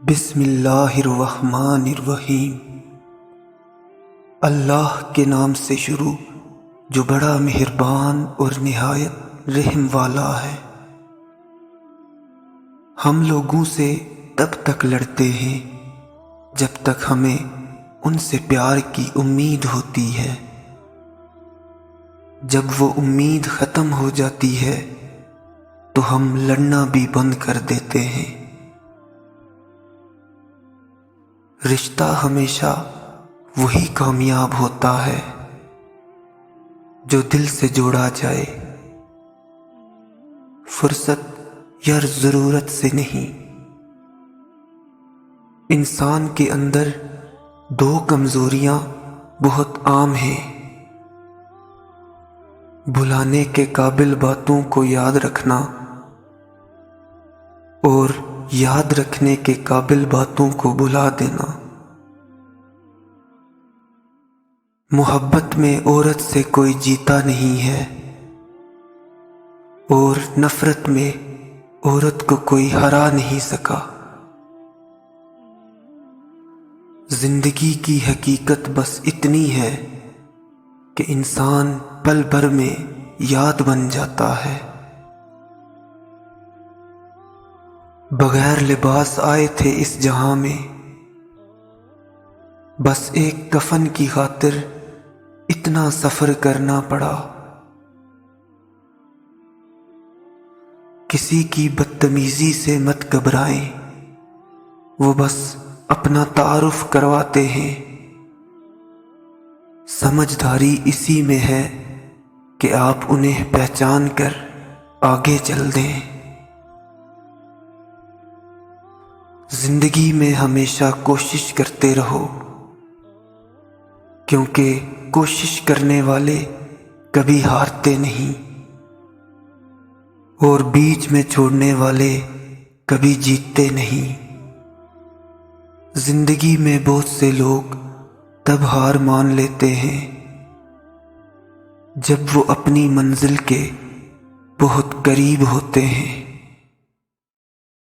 بسم اللہ الرحمن الرحیم۔ اللہ کے نام سے شروع جو بڑا مہربان اور نہایت رحم والا ہے۔ ہم لوگوں سے تب تک لڑتے ہیں جب تک ہمیں ان سے پیار کی امید ہوتی ہے۔ جب وہ امید ختم ہو جاتی ہے تو ہم لڑنا بھی بند کر دیتے ہیں۔ رشتہ ہمیشہ وہی کامیاب ہوتا ہے جو دل سے جوڑا جائے، فرصت یا ضرورت سے نہیں۔ انسان کے اندر دو کمزوریاں بہت عام ہیں: بھلانے کے قابل باتوں کو یاد رکھنا اور یاد رکھنے کے قابل باتوں کو بھلا دینا۔ محبت میں عورت سے کوئی جیتا نہیں ہے اور نفرت میں عورت کو کوئی ہرا نہیں سکا۔ زندگی کی حقیقت بس اتنی ہے کہ انسان پل بھر میں یاد بن جاتا ہے۔ بغیر لباس آئے تھے اس جہاں میں، بس ایک کفن کی خاطر اتنا سفر کرنا پڑا۔ کسی کی بدتمیزی سے مت گھبرائیں، وہ بس اپنا تعارف کرواتے ہیں۔ سمجھداری اسی میں ہے کہ آپ انہیں پہچان کر آگے چل دیں۔ زندگی میں ہمیشہ کوشش کرتے رہو، کیونکہ کوشش کرنے والے کبھی ہارتے نہیں اور بیچ میں چھوڑنے والے کبھی جیتتے نہیں۔ زندگی میں بہت سے لوگ تب ہار مان لیتے ہیں جب وہ اپنی منزل کے بہت قریب ہوتے ہیں۔